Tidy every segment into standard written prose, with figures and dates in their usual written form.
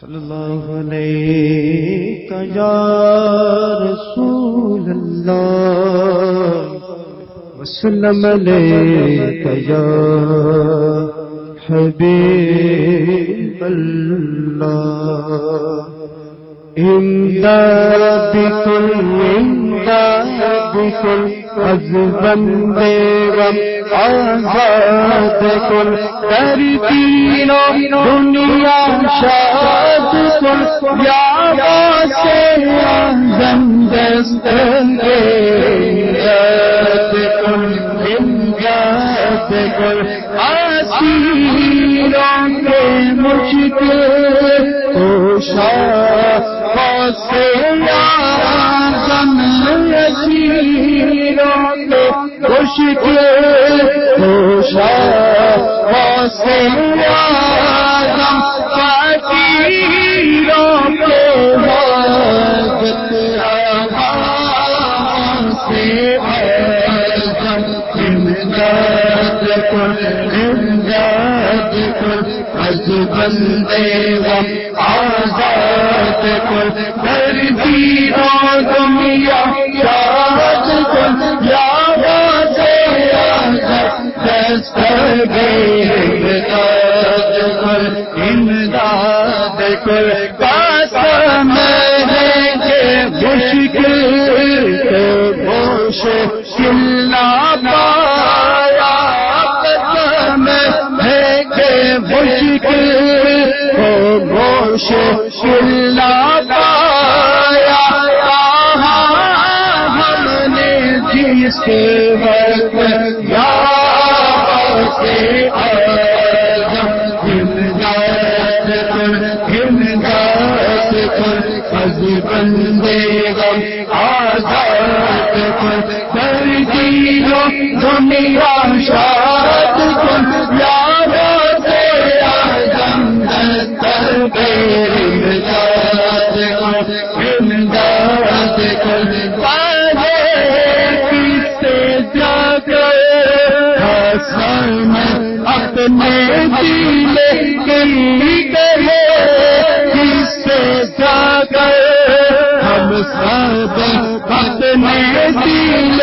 صلی اللہ علیہ یا رسول اللہ وسلم علیک یا حبیب اللہ امداد کل از بندے غم آزاد کل در دین و دنیا شاد کل یا واسع اعظم دست امداد کل امداد کل اسیروں کے مشکل کوشا واسع اعظم اسیروں کے مشکل کوشا واسع اعظم فقیروں کے حاجت امداد کن امداد کن از بندے غم آزاد کن در دین و دنیا شاد کن یا واسع اعظم دستگیر امداد کن امداد کن قسم ہے کہ مشکل مشکل نہ پایا قسم ہے کہ مشکل مشکل نہ پایا ہم نے جس وقت یا واسع اعظم امداد کن امداد کن از بندے غم آزاد کن در دین و دنیا شاد کن یا واسع اعظم دستگیر امداد کن امداد کن کس سے جا کر حسن اپنے دل کی کہے کس سے جا کر ہم سب اپنے دل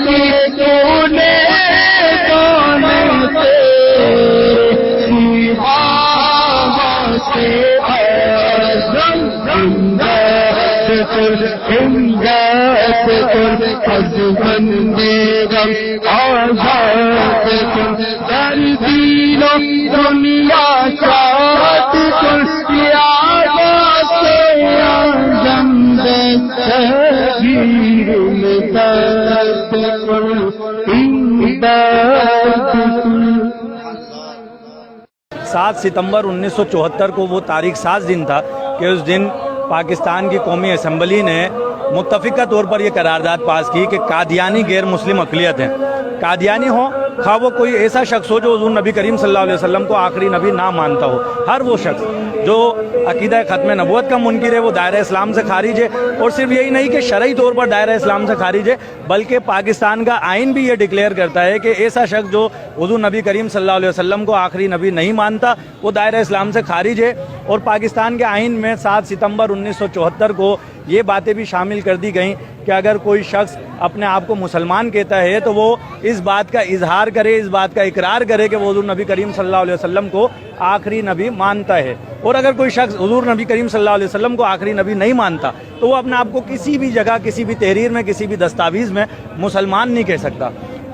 کی تونے کون سے واسع اعظم امداد کن امداد کن از بندے غم آزاد کن در دین و دنیا شاد کن یا واسع اعظم دستگیر امداد کن امداد کن 7 ستمبر 1974 کو وہ تاریخ ساز دن تھا کہ اس دن پاکستان کی قومی اسمبلی نے متفقہ طور پر یہ قرارداد پاس کی کہ قادیانی غیر مسلم اقلیت ہیں، قادیانی ہو خواہ وہ کوئی ایسا شخص ہو جو حضور نبی کریم صلی اللہ علیہ وسلم کو آخری نبی نہ مانتا ہو، ہر وہ شخص جو عقیدہ ختم نبوت کا منکر ہے وہ دائرہ اسلام سے خارج ہے، اور صرف یہی نہیں کہ شرعی طور پر دائرہ اسلام سے خارج ہے بلکہ پاکستان کا آئین بھی یہ ڈکلیئر کرتا ہے کہ ایسا شخص جو حضور نبی کریم صلی اللہ علیہ وسلم کو آخری نبی نہیں مانتا وہ دائرہ اسلام سے خارج ہے۔ اور پاکستان کے آئین میں 7 ستمبر 1974 کو یہ باتیں بھی شامل کر دی گئیں کہ اگر کوئی شخص اپنے آپ کو مسلمان کہتا ہے تو وہ اس بات کا اظہار کرے، اس بات کا اقرار کرے کہ وہ حضور نبی کریم صلی اللہ علیہ وسلم کو آخری نبی مانتا ہے، اور اگر کوئی شخص حضور نبی کریم صلی اللہ علیہ وسلم کو آخری نبی نہیں مانتا تو وہ اپنے آپ کو کسی بھی جگہ، کسی بھی تحریر میں، کسی بھی دستاویز میں مسلمان نہیں کہہ سکتا۔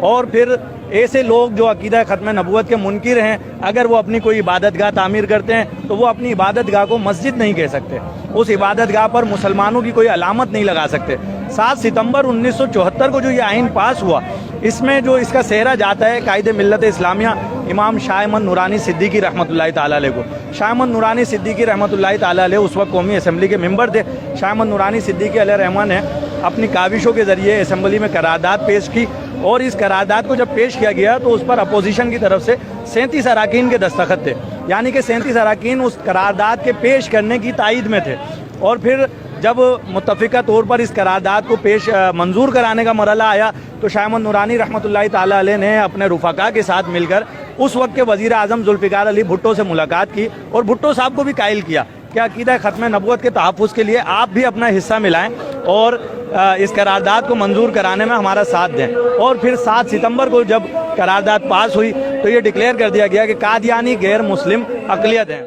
اور پھر ایسے لوگ جو عقیدہ ختم نبوت کے منکر ہیں اگر وہ اپنی کوئی عبادت گاہ تعمیر کرتے ہیں تو وہ اپنی عبادت گاہ کو مسجد نہیں کہہ سکتے، اس عبادت گاہ پر مسلمانوں کی کوئی علامت نہیں لگا سکتے۔ 7 ستمبر 1974 کو جو یہ آئین پاس ہوا اس میں جو اس کا سہرا جاتا ہے قائد ملت اسلامیہ امام شاہ احمد نورانی صدیقی رحمۃ اللہ تعالیٰ علیہ کو۔ شاہ احمد نورانی صدیقی رحمۃ اللہ تعالیٰ علیہ اس وقت قومی اسمبلی کے ممبر تھے۔ شاہ احمد نورانی صدیقی علیہ رحمٰن نے اپنی کاوشوں کے ذریعے اسمبلی میں قرارداد پیش کی، اور اس قرارداد کو جب پیش کیا گیا تو اس پر اپوزیشن کی طرف سے 37 اراکین کے دستخط تھے، یعنی کہ 37 اراکین اس قرارداد کے پیش کرنے کی تائید میں تھے۔ اور پھر جب متفقہ طور پر اس قرارداد کو منظور کرانے کا مرحلہ آیا تو شاہ احمد نورانی رحمۃ اللہ تعالیٰ علیہ نے اپنے رفقا کے ساتھ مل کر اس وقت کے وزیر اعظم ذوالفقار علی بھٹو سے ملاقات کی اور بھٹو صاحب کو بھی قائل کیا کہ عقیدہ ختم نبوت کے تحفظ کے لیے آپ بھی اپنا حصہ ملائیں اور اس قرارداد کو منظور کرانے میں ہمارا ساتھ دیں. اور پھر 7 ستمبر کو جب قرارداد پاس ہوئی تو یہ ڈکلیئر کر دیا گیا کہ قادیانی غیر مسلم اقلیت ہیں.